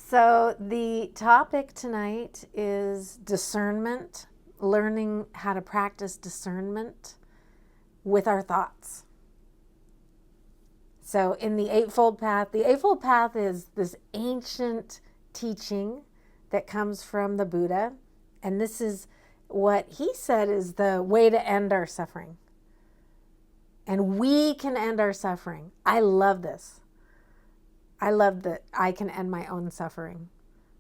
So the topic tonight is discernment, learning how to practice discernment with our thoughts. So in the Eightfold Path is this ancient teaching that comes from the Buddha. And this is what he said is the way to end our suffering. And we can end our suffering. I love this. I love that I can end my own suffering.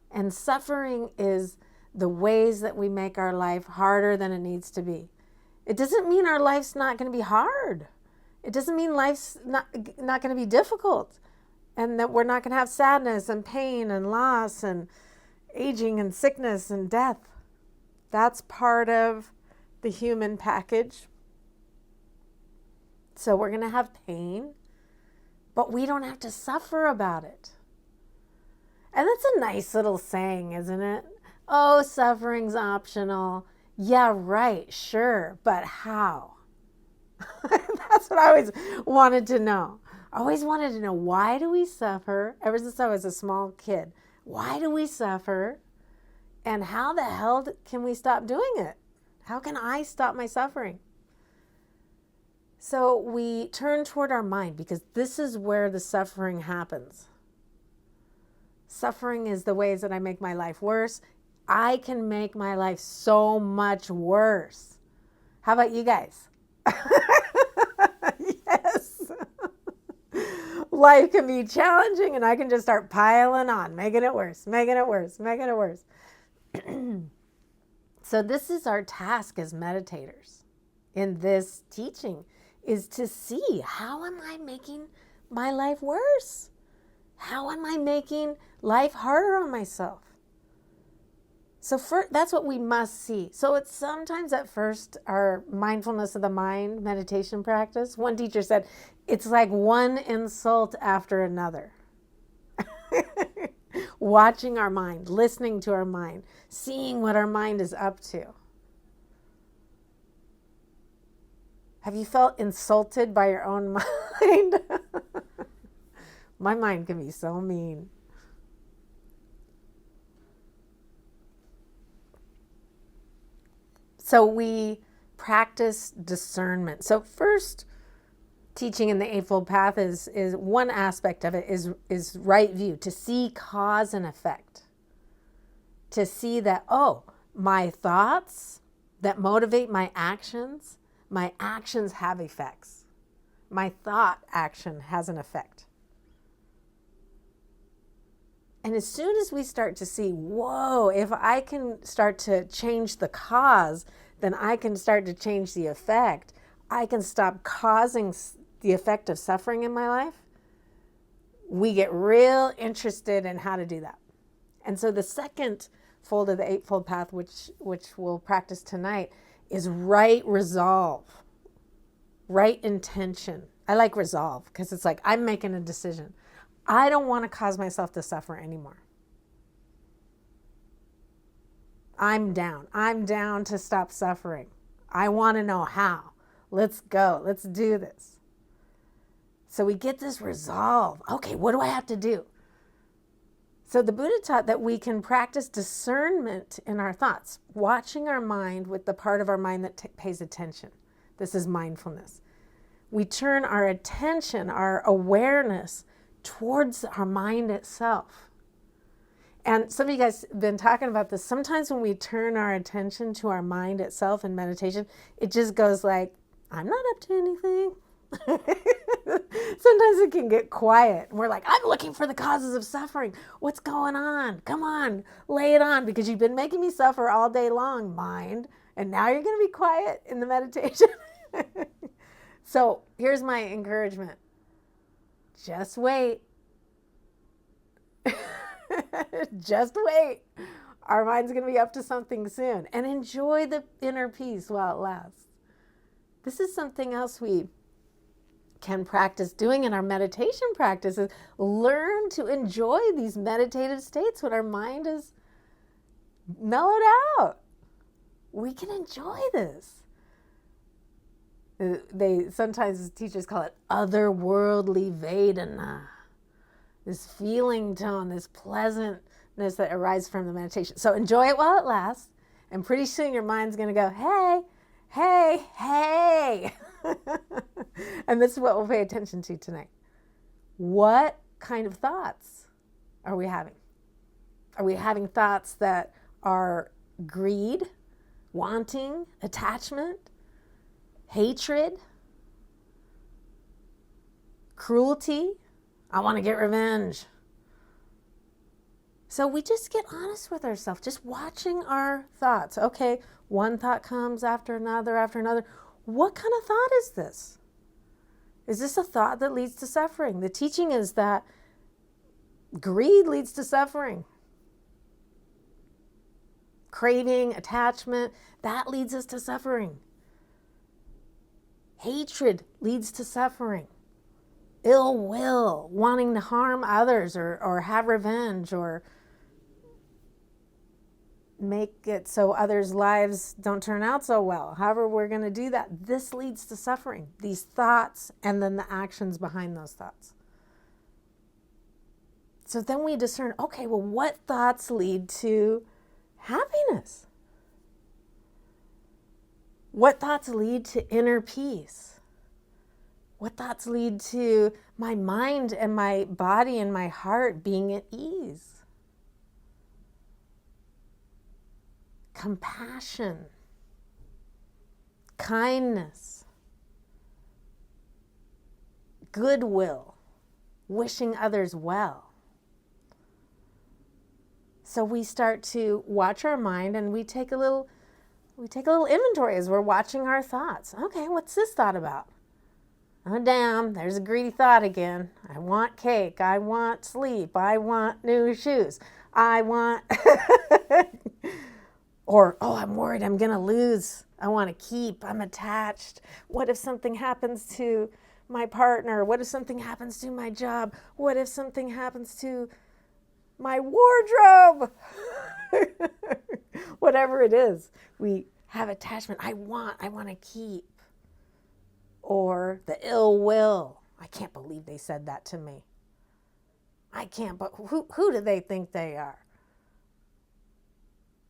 And suffering is the ways that we make our life harder than it needs to be. It doesn't mean our life's not going to be hard. It doesn't mean life's not going to be difficult and that we're not going to have sadness and pain and loss and aging and sickness and death. That's part of the human package. So we're going to have pain, but we don't have to suffer about it. And that's a nice little saying, isn't it? Oh, suffering's optional. Yeah, right, sure, but how? That's what I always wanted to know. I always wanted to know, why do we suffer? Ever since I was a small kid, why do we suffer? And how the hell can we stop doing it? How can I stop my suffering? So we turn toward our mind because this is where the suffering happens. Suffering is the ways that I make my life worse. I can make my life so much worse. How about you guys? Yes. Life can be challenging and I can just start piling on, making it worse, making it worse, making it worse. So this is our task as meditators in this teaching, is to see, how am I making my life worse? How am I making life harder on myself? So that's what we must see. So it's sometimes at first our mindfulness of the mind meditation practice. One teacher said, it's like one insult after another. Watching our mind, listening to our mind, seeing what our mind is up to. Have you felt insulted by your own mind? My mind can be so mean. So we practice discernment. So first teaching in the Eightfold Path is one aspect of it is right view, to see cause and effect. To see that, oh, my thoughts that motivate my actions have effects. My thought action has an effect. And as soon as we start to see, whoa, if I can start to change the cause, then I can start to change the effect. I can stop causing the effect of suffering in my life. We get real interested in how to do that. And so the second fold of the Eightfold Path, which we'll practice tonight, is right resolve, right intention. I like resolve because it's like I'm making a decision. I don't want to cause myself to suffer anymore. I'm down. I'm down to stop suffering. I want to know how. Let's go. Let's do this. So we get this resolve. Okay, what do I have to do? So the Buddha taught that we can practice discernment in our thoughts, watching our mind with the part of our mind that pays attention. This is mindfulness. We turn our attention, our awareness, towards our mind itself. And some of you guys have been talking about this. Sometimes when we turn our attention to our mind itself in meditation, it just goes like, I'm not up to anything. Sometimes it can get quiet. And we're like, I'm looking for the causes of suffering. What's going on? Come on, lay it on, because you've been making me suffer all day long, mind. And now you're going to be quiet in the meditation. So here's my encouragement. Just wait. Just wait. Our mind's going to be up to something soon. And enjoy the inner peace while it lasts. This is something else we can practice doing in our meditation practices. Learn to enjoy these meditative states when our mind is mellowed out. We can enjoy this. Sometimes teachers call it otherworldly Vedana. This feeling tone, this pleasant that arise from the meditation. So enjoy it while it lasts. And pretty soon your mind's going to go, hey, hey, hey. And this is what we'll pay attention to tonight. What kind of thoughts are we having? Are we having thoughts that are greed, wanting, attachment, hatred, cruelty? I want to get revenge. So we just get honest with ourselves, just watching our thoughts. Okay, one thought comes after another, after another. What kind of thought is this? Is this a thought that leads to suffering? The teaching is that greed leads to suffering. Craving, attachment, that leads us to suffering. Hatred leads to suffering. Ill will, wanting to harm others or have revenge or make it so others' lives don't turn out so well. However we're going to do that, this leads to suffering. These thoughts and then the actions behind those thoughts. So then we discern, okay, well, what thoughts lead to happiness? What thoughts lead to inner peace? What thoughts lead to my mind and my body and my heart being at ease? Compassion, kindness, goodwill, wishing others well. So we start to watch our mind and we take a little inventory as we're watching our thoughts. Okay, what's this thought about? Oh, damn, there's a greedy thought again. I want cake. I want sleep. I want new shoes. I want... Or, oh, I'm worried I'm going to lose. I want to keep. I'm attached. What if something happens to my partner? What if something happens to my job? What if something happens to my wardrobe? Whatever it is, we have attachment. I want to keep. Or the ill will. I can't believe they said that to me. I can't, but who do they think they are?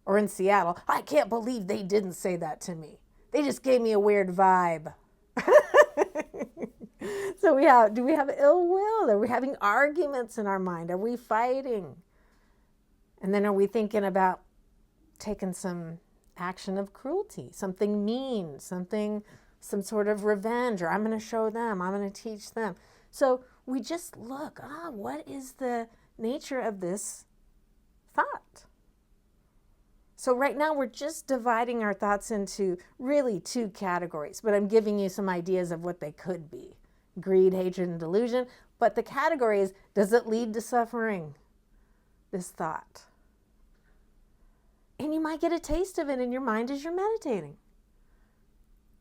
Or in Seattle, I can't believe they didn't say that to me. They just gave me a weird vibe. So do we have ill will? Are we having arguments in our mind? Are we fighting? And then are we thinking about taking some action of cruelty, something mean, some sort of revenge, or I'm going to show them, I'm going to teach them. So we just look, what is the nature of this thought? So right now we're just dividing our thoughts into really two categories, but I'm giving you some ideas of what they could be. Greed, hatred, and delusion. But the category is, does it lead to suffering? This thought. And you might get a taste of it in your mind as you're meditating.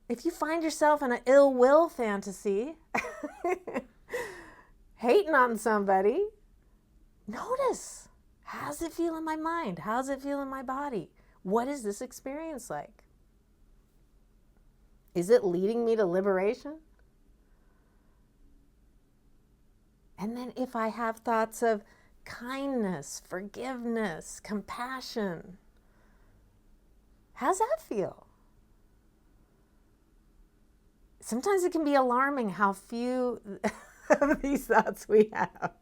If you find yourself in an ill will fantasy, hating on somebody, notice. How's it feel in my mind? How's it feel in my body? What is this experience like? Is it leading me to liberation? And then if I have thoughts of kindness, forgiveness, compassion, how's that feel? Sometimes it can be alarming how few of these thoughts we have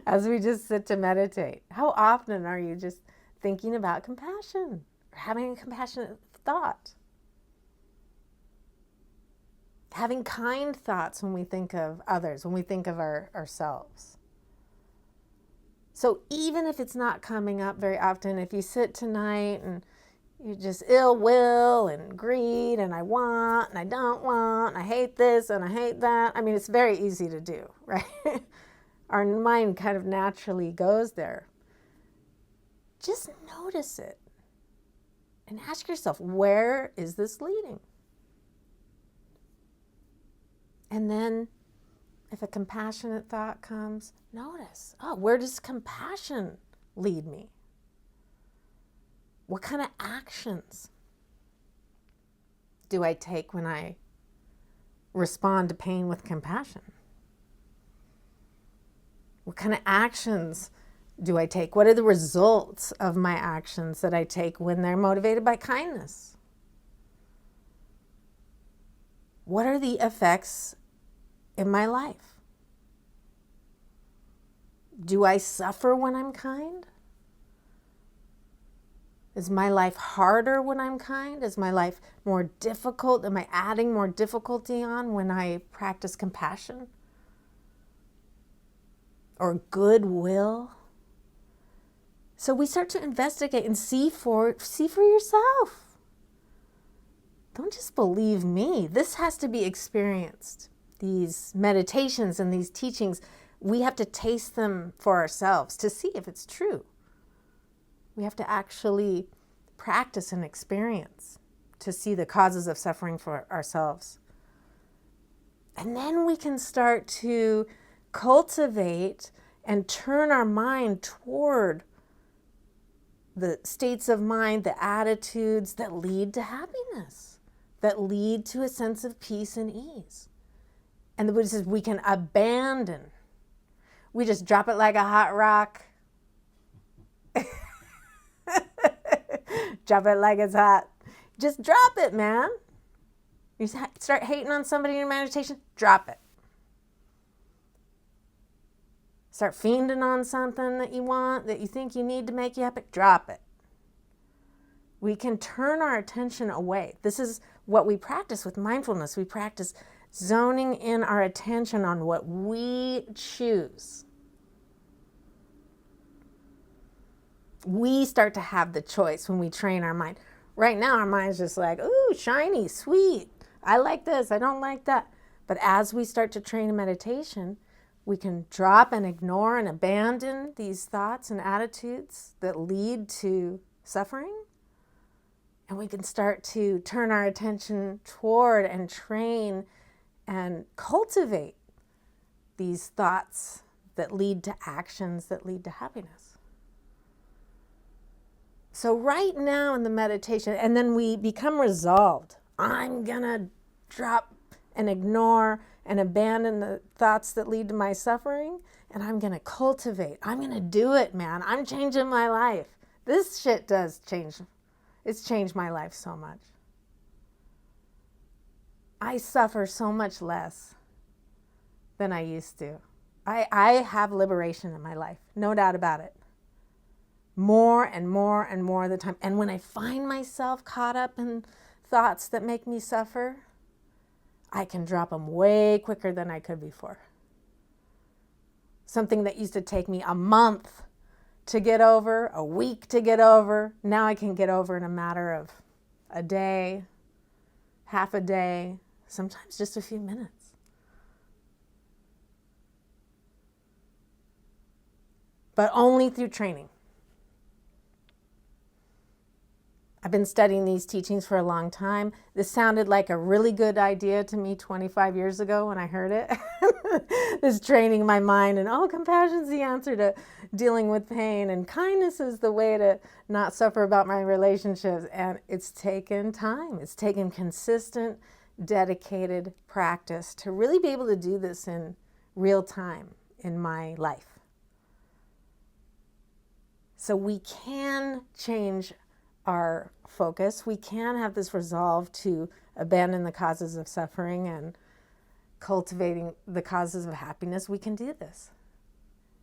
as we just sit to meditate. How often are you just thinking about compassion or having a compassionate thought? Having kind thoughts when we think of others, when we think of ourselves. So even if it's not coming up very often, if you sit tonight and you just ill will and greed and I want and I don't want and I hate this and I hate that. I mean, it's very easy to do, right? Our mind kind of naturally goes there. Just notice it and ask yourself, where is this leading? And then if a compassionate thought comes, notice, where does compassion lead me? What kind of actions do I take when I respond to pain with compassion? What kind of actions do I take? What are the results of my actions that I take when they're motivated by kindness? What are the effects in my life? Do I suffer when I'm kind? Is my life harder when I'm kind? Is my life more difficult? Am I adding more difficulty on when I practice compassion? Or goodwill? So we start to investigate and see for yourself. Don't just believe me. This has to be experienced. These meditations and these teachings, we have to taste them for ourselves to see if it's true. We have to actually practice and experience to see the causes of suffering for ourselves. And then we can start to cultivate and turn our mind toward the states of mind, the attitudes that lead to happiness, that lead to a sense of peace and ease. And the Buddha says we can abandon. We just drop it like a hot rock. Drop it like it's hot. Just drop it, man. You start hating on somebody in your meditation, drop it. Start fiending on something that you want, that you think you need to make you happy, drop it. We can turn our attention away. This is what we practice with mindfulness. We practice zoning in our attention on what we choose. We start to have the choice when we train our mind. Right now, our mind's just like, ooh, shiny, sweet. I like this, I don't like that. But as we start to train in meditation, we can drop and ignore and abandon these thoughts and attitudes that lead to suffering. And we can start to turn our attention toward and train and cultivate these thoughts that lead to actions that lead to happiness. So right now in the meditation, and then we become resolved. I'm going to drop and ignore and abandon the thoughts that lead to my suffering, and I'm going to cultivate. I'm going to do it, man. I'm changing my life. This shit does change. It's changed my life so much. I suffer so much less than I used to. I have liberation in my life, no doubt about it. More and more and more of the time. And when I find myself caught up in thoughts that make me suffer, I can drop them way quicker than I could before. Something that used to take me a month to get over, a week to get over, now I can get over in a matter of a day, half a day, sometimes just a few minutes. But only through training. I've been studying these teachings for a long time. This sounded like a really good idea to me 25 years ago when I heard it. This training my mind and, compassion's the answer to dealing with pain, and kindness is the way to not suffer about my relationships. And it's taken time. It's taken consistent, dedicated practice to really be able to do this in real time in my life. So we can change our focus. We can have this resolve to abandon the causes of suffering and cultivating the causes of happiness. We can do this.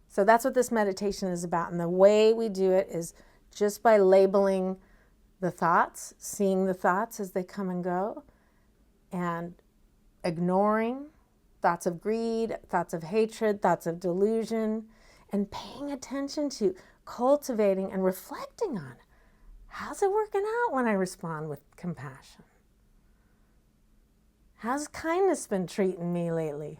So that's what this meditation is about. And the way we do it is just by labeling the thoughts, seeing the thoughts as they come and go, and ignoring thoughts of greed, thoughts of hatred, thoughts of delusion, and paying attention to cultivating and reflecting on how's it working out when I respond with compassion? How's kindness been treating me lately?